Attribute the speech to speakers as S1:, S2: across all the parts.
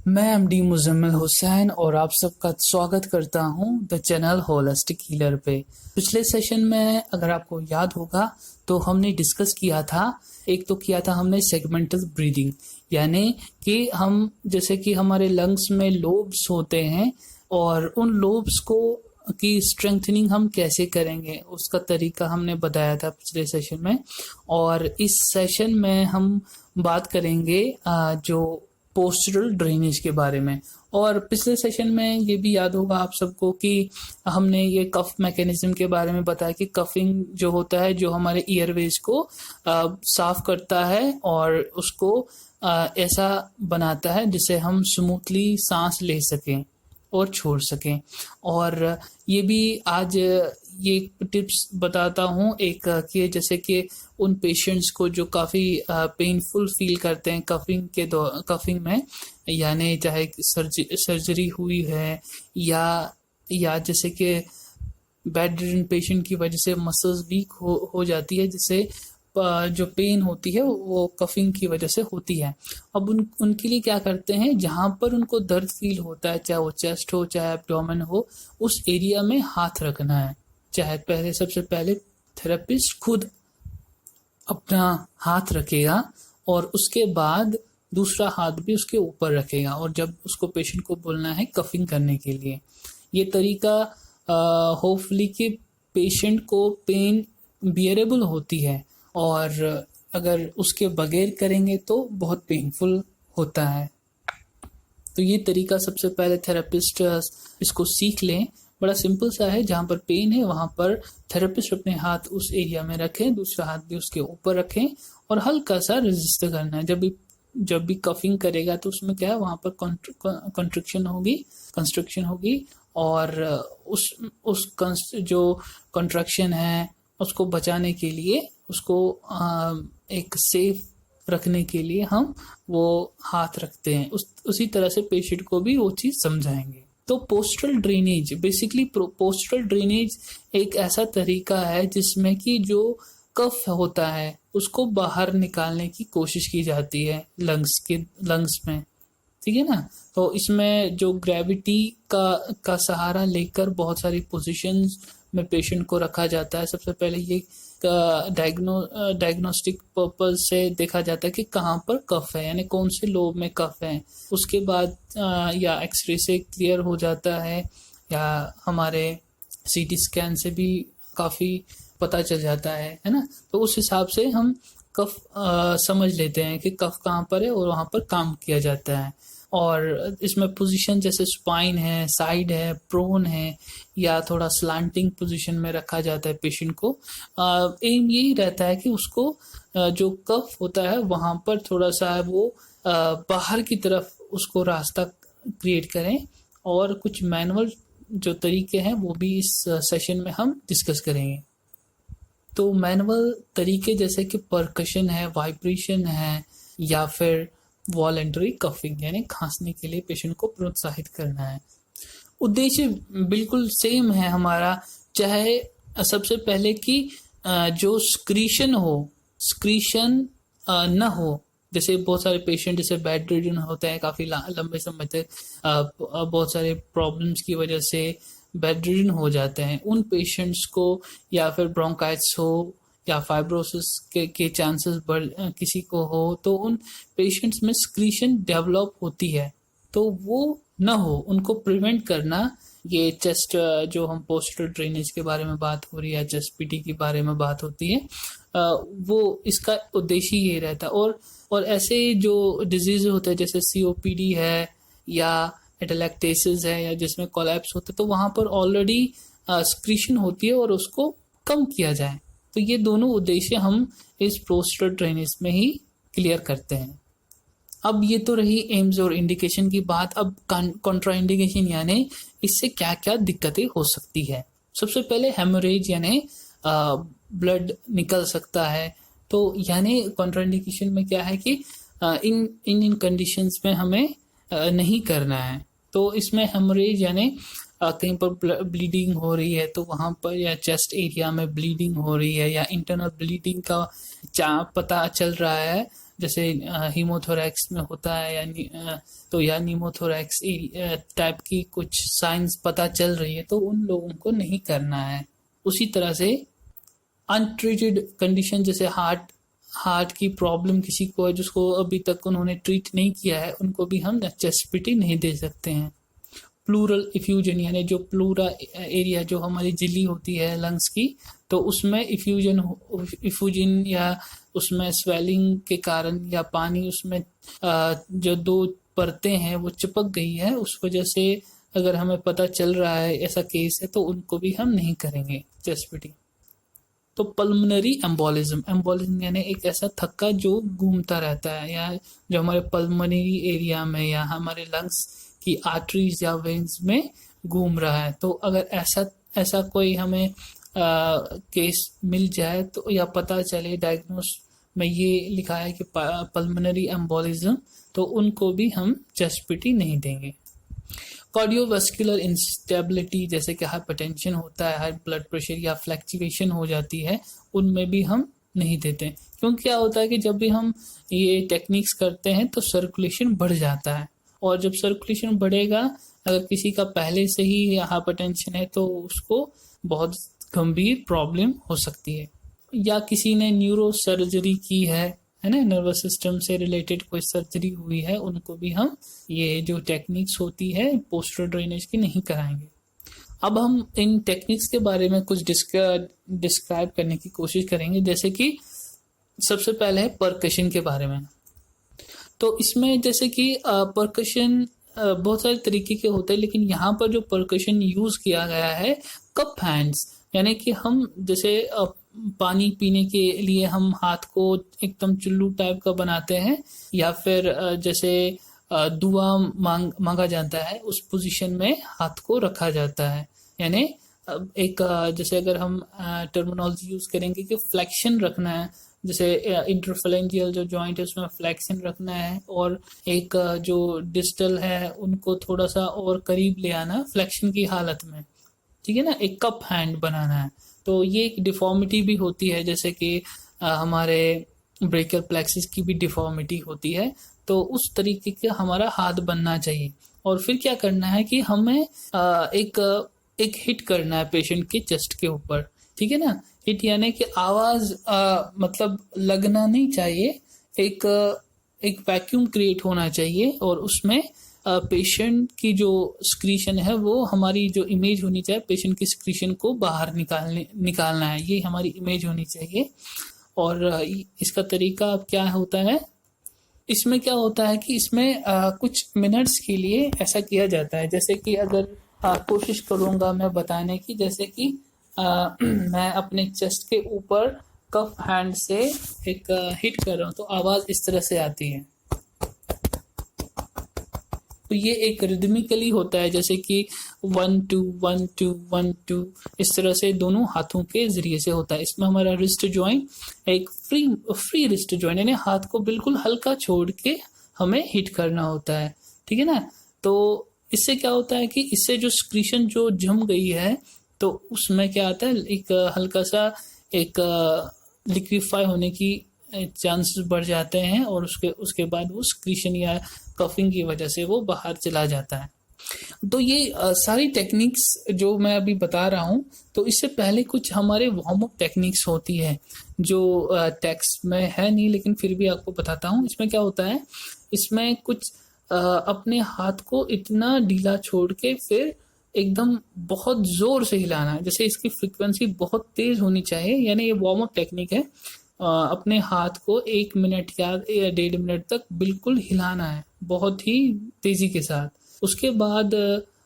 S1: मैं एमडी मुजम्मिल हुसैन और आप सबका स्वागत करता हूं द चैनल होलिस्टिक हीलर पे। पिछले सेशन में अगर आपको याद होगा तो हमने डिस्कस किया था, एक तो किया था हमने सेगमेंटल ब्रीदिंग, यानी कि हम जैसे कि हमारे लंग्स में लोब्स होते हैं और उन लोब्स को की स्ट्रेंथनिंग हम कैसे करेंगे उसका तरीका हमने बताया था पिछले सेशन में। और इस सेशन में हम बात करेंगे जो पोस्चरल ड्रेनेज के बारे में। और पिछले सेशन में ये भी याद होगा आप सबको कि हमने ये कफ मैकेनिज्म के बारे में बताया कि कफिंग जो होता है जो हमारे ईयरवेज को साफ करता है और उसको ऐसा बनाता है जिससे हम स्मूथली सांस ले सकें और छोड़ सकें। और ये भी आज ये टिप्स बताता हूँ एक कि जैसे कि उन पेशेंट्स को जो काफ़ी पेनफुल फील करते हैं कफिंग में, यानी चाहे सर्जरी हुई है या जैसे कि बेड रिडन पेशेंट की वजह से मसल्स वीक हो जाती है, जिससे जो पेन होती है वो कफिंग की वजह से होती है। अब उनके लिए क्या करते हैं, जहाँ पर उनको दर्द फील होता है, चाहे वो चेस्ट हो चाहे एब्डोमेन हो, उस एरिया में हाथ रखना है। चाहे सबसे पहले थेरेपिस्ट खुद अपना हाथ रखेगा और उसके बाद दूसरा हाथ भी उसके ऊपर रखेगा, और जब उसको पेशेंट को बोलना है कफिंग करने के लिए। ये तरीका होपफुली कि पेशेंट को पेन बियरेबल होती है, और अगर उसके बगैर करेंगे तो बहुत पेनफुल होता है। तो ये तरीका सबसे पहले थेरेपिस्ट इसको सीख लें। बड़ा सिंपल सा है, जहाँ पर पेन है वहाँ पर थेरेपिस्ट अपने हाथ उस एरिया में रखें, दूसरा हाथ भी उसके ऊपर रखें और हल्का सा रेजिस्ट करना है। जब भी कफिंग करेगा तो उसमें क्या है, वहाँ पर कंस्ट्रक्शन होगी और जो कंट्रक्शन है उसको बचाने के लिए, उसको एक सेफ रखने के लिए हम वो हाथ रखते हैं। उसी तरह से पेशेंट को भी वो चीज़ समझाएंगे। तो postural drainage, basically postural drainage एक ऐसा तरीका है जिसमें कि जो कफ होता है उसको बाहर निकालने की कोशिश की जाती है लंग्स में, ठीक है ना। तो इसमें जो ग्रेविटी का सहारा लेकर बहुत सारी पोजीशंस में पेशेंट को रखा जाता है। सबसे पहले ये डायग्नोस्टिक पर्पज से देखा जाता है कि कहाँ पर कफ है, यानी कौन से लोब में कफ है। उसके बाद या एक्सरे से क्लियर हो जाता है, या हमारे सीटी स्कैन से भी काफ़ी पता चल जाता है ना। तो उस हिसाब से हम कफ समझ लेते हैं कि कफ कहाँ पर है और वहाँ पर काम किया जाता है। और इसमें पोजीशन जैसे स्पाइन है, साइड है, प्रोन है, या थोड़ा स्लांटिंग पोजीशन में रखा जाता है पेशेंट को। एम यही रहता है कि उसको जो कफ होता है वहाँ पर थोड़ा सा वो बाहर की तरफ उसको रास्ता क्रिएट करें। और कुछ मैनुअल जो तरीके हैं वो भी इस सेशन में हम डिस्कस करेंगे। तो मैनुअल तरीके जैसे कि परकशन है, वाइब्रेशन है, या फिर वॉलंटरी कफिंग, यानी खांसने के लिए पेशेंट को प्रोत्साहित करना है। उद्देश्य बिल्कुल सेम है हमारा, चाहे सबसे पहले कि जो स्क्रीशन न हो। जैसे बहुत सारे पेशेंट जैसे बेड रिडन होते हैं काफ़ी लंबे समय तक, बहुत सारे प्रॉब्लम्स की वजह से बेड रिडन हो जाते हैं। उन पेशेंट्स को, या फिर ब्रोंकाइटिस हो या फाइब्रोसिस के चांसेस किसी को हो, तो उन पेशेंट्स में स्क्रीशन डेवलप होती है, तो वो न हो, उनको प्रिवेंट करना। ये चेस्ट, जो हम पोस्टरल ड्रेनेज के बारे में बात हो रही है, चेस्ट पीटी के बारे में बात होती है, वो इसका उद्देश्य ये रहता है। और ऐसे जो डिजीज होते हैं जैसे सीओपीडी है या एटेलेक्टेसिस है, या जिसमें कोलैप्स होता है, तो वहाँ पर ऑलरेडी स्क्रीशन होती है और उसको कम किया जाए। तो ये दोनों उद्देश्य हम इस पोस्टरल ड्रेनेज में ही क्लियर करते हैं। अब ये तो रही एम्स और इंडिकेशन की बात। अब कॉन्ट्राइंडिकेशन, यानी इससे क्या क्या दिक्कतें हो सकती है। सबसे पहले हेमोरेज, यानी ब्लड निकल सकता है। तो यानी कॉन्ट्राइंडिकेशन में क्या है कि इन कंडीशंस में हमें नहीं करना है। तो इसमें हेमोरेज यानी कहीं पर ब्लीडिंग हो रही है तो वहाँ पर, या चेस्ट एरिया में ब्लीडिंग हो रही है, या इंटरनल ब्लीडिंग का पता चल रहा है जैसे हीमोथोरैक्स में होता है या नीमोथोरैक्स टाइप की कुछ साइंस पता चल रही है तो उन लोगों को नहीं करना है। उसी तरह से अनट्रीटेड कंडीशन जैसे हार्ट की प्रॉब्लम किसी को है जिसको अभी तक उन्होंने ट्रीट नहीं किया है, उनको भी हम चेस्ट नहीं दे सकते हैं। प्लूरल इफ्यूजन यानी जो प्लूरा एरिया जो हमारी झिल्ली होती है लंग्स की, तो उसमें इफ्यूजन या उसमें स्वेलिंग के कारण या पानी उसमें जो दो परतें हैं वो चिपक गई है, उस वजह से अगर हमें पता चल रहा है ऐसा केस है तो उनको भी हम नहीं करेंगे चेस्ट। तो पल्मोनरी एम्बोलिज्म यानी एक ऐसा थक्का जो घूमता रहता है या जो हमारे पल्मोनरी एरिया में या हमारे लंग्स की आर्टरीज या वेन्स में घूम रहा है। तो अगर ऐसा कोई हमें केस मिल जाए तो या पता चले डायग्नोस में ये लिखा है कि पल्मोनरी एम्बोलिज्म, तो उनको भी हम चेस्ट नहीं देंगे। कार्डियोवास्कुलर इंस्टेबिलिटी जैसे कि हाइपरटेंशन होता है, हाई ब्लड प्रेशर या फ्लैक्चुएशन हो जाती है, उनमें भी हम नहीं देते। क्योंकि क्या होता है कि जब भी हम ये टेक्निक्स करते हैं तो सर्कुलेशन बढ़ जाता है, और जब सर्कुलेशन बढ़ेगा, अगर किसी का पहले से ही हाइपरटेंशन है तो उसको बहुत गंभीर प्रॉब्लम हो सकती है। या किसी ने न्यूरो सर्जरी की है ना, नर्वस सिस्टम से रिलेटेड कोई सर्जरी हुई है, उनको भी हम ये जो टेक्निक्स होती है पोस्टरल ड्रेनेज की नहीं कराएंगे। अब हम इन टेक्निक्स के बारे में कुछ डिस्क्राइब करने की कोशिश करेंगे। जैसे कि सबसे पहले है परकशन के बारे में। तो इसमें जैसे कि परकशन बहुत सारे तरीके के होते हैं, लेकिन यहाँ पर जो परकशन यूज किया गया है कप हैंड्स, यानी कि हम जैसे पानी पीने के लिए हम हाथ को एकदम चुल्लू टाइप का बनाते हैं, या फिर जैसे दुआ मांगा जाता है उस पोजीशन में हाथ को रखा जाता है। यानी एक जैसे अगर हम टर्मिनोलॉजी यूज करेंगे कि फ्लेक्शन रखना है, जैसे इंटरफेलेंजियल जो जॉइंट है उसमें फ्लेक्शन रखना है, और एक जो डिस्टल है उनको थोड़ा सा और करीब ले आना फ्लेक्शन की हालत में, ठीक है ना, एक कप हैंड बनाना है। तो ये एक डिफॉर्मिटी भी होती है, जैसे कि हमारे ब्रेकियल प्लेक्सिस की भी डिफॉर्मिटी होती है। तो उस तरीके का हमारा हाथ बनना चाहिए। और फिर क्या करना है कि हमें एक हिट करना है पेशेंट के चेस्ट के ऊपर, ठीक है ना। हिट यानी कि आवाज मतलब लगना नहीं चाहिए, एक वैक्यूम क्रिएट होना चाहिए, और उसमें पेशेंट की जो स्क्रीशन है वो हमारी जो इमेज होनी चाहिए, पेशेंट की स्क्रीशन को बाहर निकालना है, ये हमारी इमेज होनी चाहिए। और इसका तरीका क्या होता है, इसमें क्या होता है कि इसमें कुछ मिनट्स के लिए ऐसा किया जाता है। जैसे कि अगर कोशिश करूंगा मैं बताने की, जैसे कि मैं अपने चेस्ट के ऊपर कफ हैंड से एक हिट कर रहा हूँ, तो आवाज इस तरह से आती है। तो ये एक रिदमिकली होता है, जैसे कि 1 2 1 2 1 2 इस तरह से दोनों हाथों के जरिए से होता है। इसमें हमारा रिस्ट जॉइंट एक फ्री रिस्ट जॉइंट, यानी हाथ को बिल्कुल हल्का छोड़ के हमें हिट करना होता है, ठीक है ना। तो इससे क्या होता है कि इससे जो स्क्रीशन जो जम गई है तो उसमें क्या आता है, एक हल्का सा एक लिक्विफाई होने की चांसेस बढ़ जाते हैं, और उसके बाद वो स्क्रीशन या कफिंग की वजह से वो बाहर चला जाता है। तो ये सारी टेक्निक्स जो मैं अभी बता रहा हूँ, तो इससे पहले कुछ हमारे वार्म अप टेक्निक्स होती है जो टेक्स्ट में है नहीं, लेकिन फिर भी आपको बताता हूँ। इसमें क्या होता है, इसमें कुछ अपने हाथ को इतना ढीला छोड़ के फिर एकदम बहुत जोर से हिलाना है, जैसे इसकी फ्रीक्वेंसी बहुत तेज होनी चाहिए, यानी ये वार्म अप टेक्निक है। अपने हाथ को 1 मिनट या 1.5 मिनट तक बिल्कुल हिलाना है, बहुत ही तेजी के साथ। उसके बाद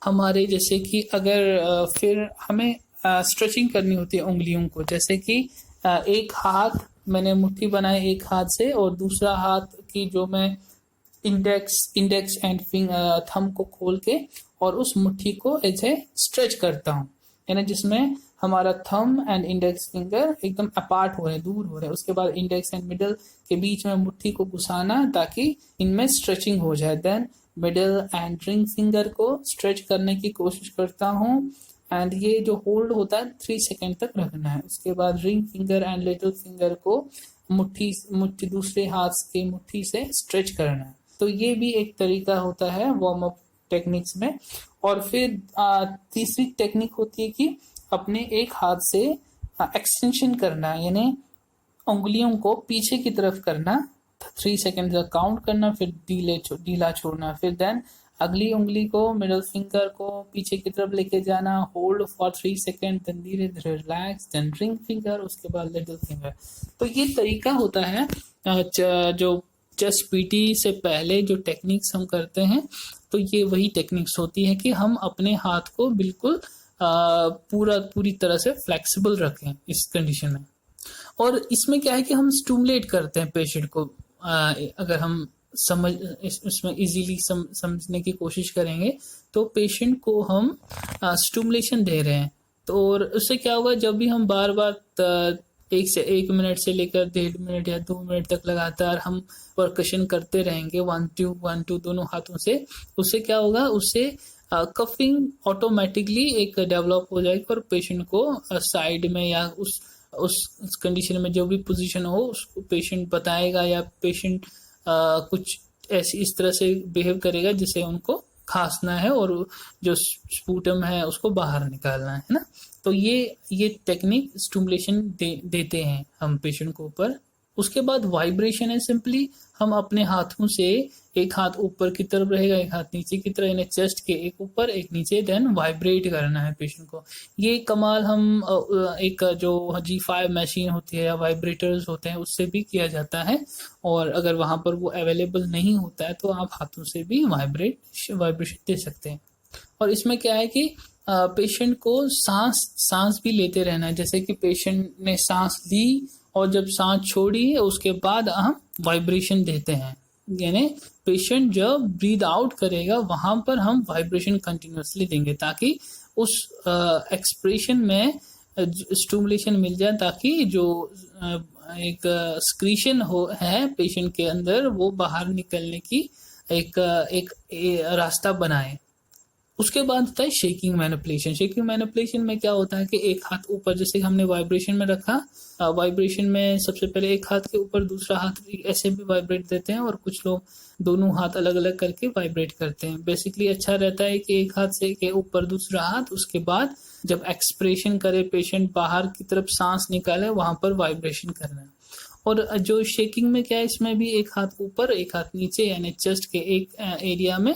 S1: हमारे जैसे कि अगर फिर हमें स्ट्रेचिंग करनी होती है उंगलियों को, जैसे कि एक हाथ मैंने मुट्ठी बनाई एक हाथ से, और दूसरा हाथ की जो मैं इंडेक्स एंड थंब को खोल के और उस मुट्ठी को ऐसे स्ट्रेच करता हूँ, यानी जिसमें हमारा थंब एंड इंडेक्स फिंगर एकदम अपार्ट हो रहे हैं, दूर हो रहे हैं। उसके बाद इंडेक्स एंड मिडल के बीच में मुट्ठी को घुसाना ताकि इनमें स्ट्रेचिंग हो जाए। Then middle and ring finger को स्ट्रेच करने की कोशिश करता हूँ, एंड ये जो होल्ड होता है 3 सेकेंड तक रखना है। उसके बाद ring finger and little finger को मुट्ठी मुट्ठी दूसरे हाथ के मुट्ठी से स्ट्रेच करना। तो ये भी एक तरीका होता है वार्म अप टेक्निक्स में। और फिर तीसरी टेक्निक होती है कि अपने एक हाथ से एक्सटेंशन करना, यानी उंगलियों को पीछे की तरफ करना, 3 सेकेंड तक काउंट करना, फिर ढीला छोड़ना, फिर देन अगली उंगली को, मिडिल फिंगर को पीछे की तरफ लेके जाना, होल्ड फॉर 3 सेकेंड, देन धीरे धीरे रिलैक्स, देन रिंग फिंगर, उसके बाद लिटिल फिंगर। तो ये तरीका होता है जो चेस्ट पीटी से पहले जो टेक्निक्स हम करते हैं, तो ये वही टेक्निक्स होती है कि हम अपने हाथ को बिल्कुल पूरी तरह से फ्लेक्सिबल रखें इस कंडीशन में। और इसमें क्या है कि हम स्टूमुलेट करते हैं पेशेंट को। अगर हम इसमें इजीली समझने की कोशिश करेंगे तो पेशेंट को हम स्टूमुलेशन दे रहे हैं। तो और उससे क्या होगा, जब भी हम बार बार 1 मिनट से लेकर 1.5 मिनट या 2 मिनट तक लगातार हम परकशन करते रहेंगे 1-2 दोनों हाथों से, उससे क्या होगा, उससे कफिंग ऑटोमेटिकली एक डेवलप हो जाएगी और पेशेंट को साइड में या उस कंडीशन में जो भी पोजीशन हो उसको पेशेंट बताएगा, या पेशेंट कुछ ऐसी इस तरह से बिहेव करेगा जिसे उनको खांसना है और जो स्पूटम है उसको बाहर निकालना है ना। तो ये टेक्निक स्टिमुलेशन देते हैं हम पेशेंट को ऊपर। उसके बाद वाइब्रेशन है, सिंपली हम अपने हाथों से, एक हाथ ऊपर की तरफ रहेगा, एक हाथ नीचे की तरफ, यानी चेस्ट के एक ऊपर एक नीचे, देन वाइब्रेट करना है पेशेंट को। ये कमाल हम एक जो G5 मशीन होती है या वाइब्रेटर्स होते हैं उससे भी किया जाता है, और अगर वहां पर वो अवेलेबल नहीं होता है तो आप हाथों से भी वाइब्रेशन दे सकते हैं। और इसमें क्या है कि पेशेंट को सांस भी लेते रहना है, जैसे कि पेशेंट ने सांस ली और जब सांस छोड़ी उसके बाद हम वाइब्रेशन देते हैं, यानी पेशेंट जब ब्रीद आउट करेगा वहां पर हम वाइब्रेशन कंटिन्यूअसली देंगे ताकि उस एक्सप्रेशन में स्टिमुलेशन मिल जाए, ताकि जो एक स्क्रीशन है पेशेंट के अंदर वो बाहर निकलने की एक रास्ता बनाए। उसके बाद होता है शेकिंग मैनिपुलेशन। शेकिंग मैनिपुलेशन में क्या होता है कि एक हाथ ऊपर, जैसे हमने वाइब्रेशन में रखा, वाइब्रेशन में सबसे पहले एक हाथ के ऊपर दूसरा हाथ ऐसे भी वाइब्रेट देते हैं, और कुछ लोग दोनों हाथ अलग अलग करके वाइब्रेट करते हैं। बेसिकली अच्छा रहता है कि एक हाथ से के ऊपर दूसरा हाथ, उसके बाद जब एक्सप्रेशन करे पेशेंट, बाहर की तरफ सांस निकाले, वहां पर वाइब्रेशन करना है। और जो शेकिंग में क्या है, इसमें भी एक हाथ ऊपर एक हाथ नीचे, यानी चेस्ट के एक एरिया में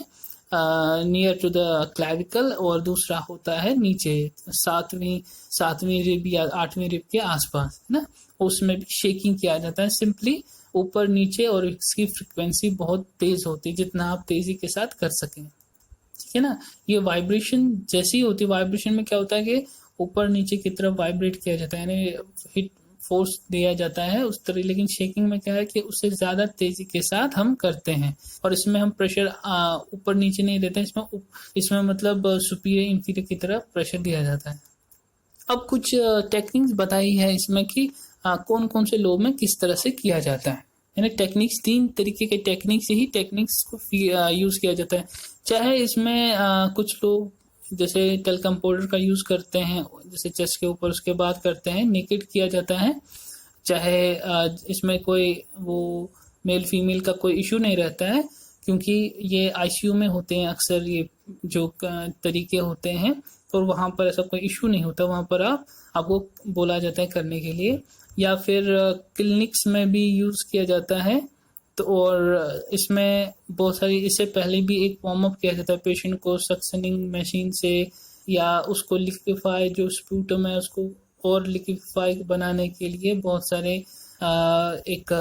S1: नियर टू द क्लैविकल, और दूसरा होता है नीचे सातवीं रिब या 8वीं रिब के आसपास, है ना, उसमें भी शेकिंग किया जाता है सिंपली ऊपर नीचे, और इसकी फ्रिक्वेंसी बहुत तेज होती है, जितना आप तेजी के साथ कर सकें, ठीक है ना। ये वाइब्रेशन जैसी होती है, वाइब्रेशन में क्या होता है कि ऊपर नीचे की तरफ वाइब्रेट किया जाता है, यानी हिट फोर्स दिया जाता है उस तरह। लेकिन शेकिंग में क्या है कि उससे ज्यादा तेजी के साथ हम करते हैं, और इसमें हम प्रेशर ऊपर नीचे नहीं देते, इसमें मतलब सुपीरियर इंफीरियर की तरफ प्रेशर दिया जाता है। अब कुछ टेक्निक्स बताई है इसमें कि कौन कौन से लोग में किस तरह से किया जाता है, यानी टेक्निक्स 3 तरीके के टेक्निक्स को यूज किया जाता है। चाहे इसमें कुछ लोग जैसे टेलकम पाउडर का यूज करते हैं, जैसे चेस्ट के ऊपर, उसके बाद करते हैं नेकेड किया जाता है। चाहे इसमें कोई वो मेल फीमेल का कोई इशू नहीं रहता है, क्योंकि ये आईसीयू में होते हैं अक्सर ये जो तरीके होते हैं, तो वहां पर ऐसा कोई इशू नहीं होता, वहां पर आपको बोला जाता है करने के लिए। या फिर क्लिनिक्स में भी यूज किया जाता है। तो और इसमें बहुत सारी, इससे पहले भी एक वार्म अप किया जाता है पेशेंट को सक्शनिंग मशीन से, या उसको लिक्विफाई जो स्पूटम है उसको और लिक्विफाई बनाने के लिए बहुत सारे एक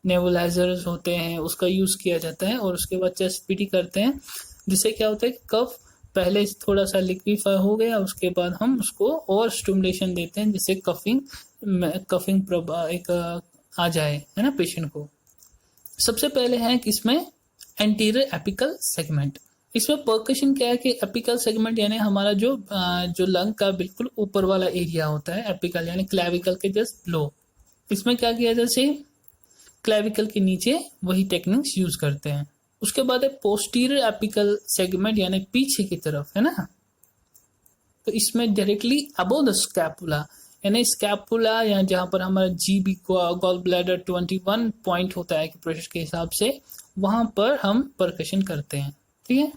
S1: नेबुलाइजर्स होते हैं, उसका यूज किया जाता है। और उसके बाद चेस्ट पीटी करते हैं, जिससे क्या होता है कि कफ पहले थोड़ा सा लिक्विफाई हो गया, उसके बाद हम उसको और स्टिमुलेशन देते हैं जिससे कफिंग एक आ जाए, है ना, पेशेंट को। सबसे पहले है कि इसमें एंटीरियर एपिकल सेगमेंट। इसमें परकशन क्या है कि एपिकल सेगमेंट यानी हमारा जो लंग का बिल्कुल ऊपर वाला एरिया होता है, एपिकल यानी क्लैविकल के जस्ट लो। इसमें क्या किया जैसे क्लैविकल के नीचे वही टेक्निक्स यूज करते हैं। उसके बाद है पोस्टीरियर एपिकल सेगमेंट यानी पीछे की तरफ, है ना। तो इसमें डायरेक्टली अबव द स्कैपुला, यानी स्कैपुला या जहाँ पर हमारा जीबी गॉल ब्लैडर 21 पॉइंट होता है प्रेशर के हिसाब से, वहां पर हम परकशन करते हैं। ठीक है,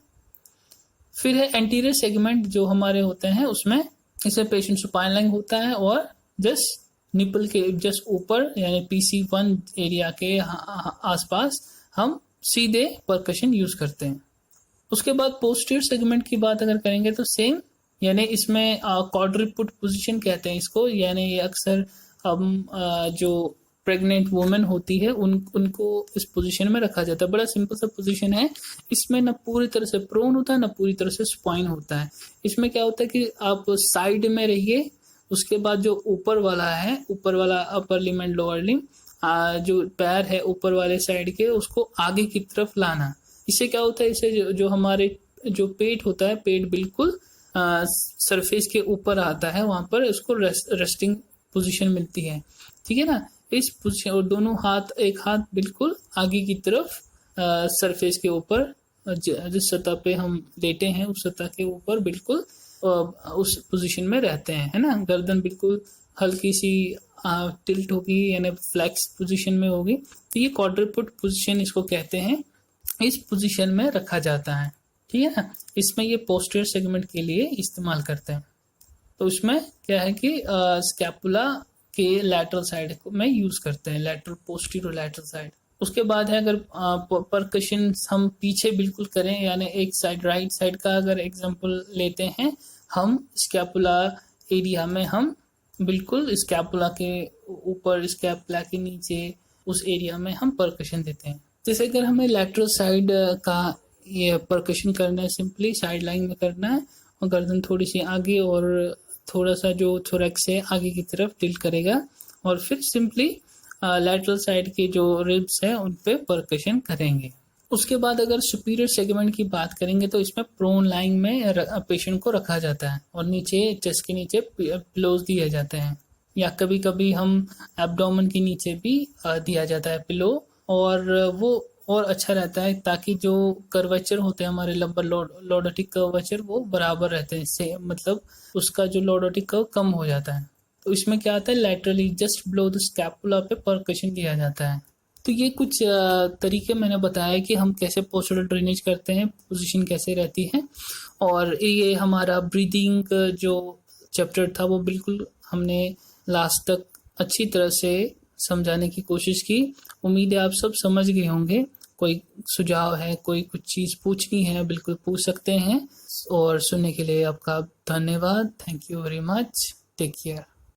S1: फिर है एंटीरियर सेगमेंट जो हमारे होते हैं, उसमें इसमें पेशेंट सुपाइन लाइन होता है और जस्ट निपल के जस्ट ऊपर यानी PC1 एरिया के आसपास हम सीधे परकशन यूज करते हैं। उसके बाद पोस्टीरियर सेगमेंट की बात अगर करेंगे तो सेम, यानी इसमें क्वाड्रिपुट पोजीशन कहते हैं इसको, यानी ये अक्सर हम जो प्रेग्नेंट वुमेन होती है उनको इस पोजीशन में रखा जाता है। बड़ा सिंपल सा पोजीशन है, इसमें ना पूरी तरह से प्रोन होता है ना पूरी तरह से स्पाइन होता है। इसमें क्या होता है कि आप साइड में रहिए, उसके बाद जो ऊपर वाला है, ऊपर वाला अपर लिम एंड लोअर लिम, जो पैर है ऊपर वाले साइड के, उसको आगे की तरफ लाना। इससे क्या होता है, इससे जो हमारे जो पेट होता है, पेट बिल्कुल सरफेस के ऊपर आता है, वहां पर उसको रेस्टिंग पोजीशन मिलती है। ठीक है ना, इस पोजीशन, और दोनों हाथ, एक हाथ बिल्कुल आगे की तरफ सरफेस के ऊपर, जिस सतह पे हम लेटे हैं उस सतह के ऊपर बिल्कुल उस पोजीशन में रहते हैं, है ना। गर्दन बिल्कुल हल्की सी टिल्ट होगी, यानी फ्लैक्स पोजीशन में होगी। तो ये क्वाड्रिपुट पोजीशन इसको कहते हैं, इस पोजीशन में रखा जाता है। ठीक है ना, इसमें ये पोस्टीरियर सेगमेंट के लिए इस्तेमाल करते हैं। तो उसमें क्या है कि स्कैपुला के लैटरल साइड में यूज करते हैं, लैटरल पोस्टीरियर लैटरल साइड। उसके बाद है अगर परकशन हम पीछे बिल्कुल करें, यानी एक साइड राइट साइड का अगर एग्जांपल लेते हैं, हम स्कैपुला एरिया में हम बिल्कुल स्कैपुला के ऊपर, स्कैपुला के नीचे, उस एरिया में हम परकशन देते हैं। जैसे अगर हमें लैटरल साइड का ये परकशन करना है, सिंपली साइड लाइन में करना है, और गर्दन थोड़ी सी आगे और थोड़ा सा जो थोरैक्स है आगे की तरफ टिल्ट करेगा, और फिर सिंपली लैटरल साइड के जो रिब्स है उन पे परकशन करेंगे। उसके बाद अगर सुपीरियर सेगमेंट की बात करेंगे तो इसमें प्रोन लाइन में पेशेंट को रखा जाता है और नीचे चेस्ट के नीचे पिलोज दिए जाते हैं, या कभी कभी हम एब्डोमेन के नीचे भी दिया जाता है पिलो, और वो और अच्छा रहता है ताकि जो कर्वेचर होते हैं हमारे लंबर लॉर्डोटिक कर्वेचर वो बराबर रहते हैं, इससे मतलब उसका जो लॉर्डोटिक कर्व कम हो जाता है। तो इसमें क्या आता है, laterally just below the scapula पे परकशन दिया जाता है। तो ये कुछ तरीके मैंने बताया कि हम कैसे पोस्टरल ड्रेनेज करते हैं, पोजीशन कैसे रहती है। और ये हमारा ब्रीदिंग जो चैप्टर था वो बिल्कुल हमने लास्ट तक अच्छी तरह से समझाने की कोशिश की। उम्मीद है आप सब समझ गए होंगे। कोई सुझाव है, कोई कुछ चीज़ पूछनी है, बिल्कुल पूछ सकते हैं। और सुनने के लिए आपका धन्यवाद। Thank you very much. Take care.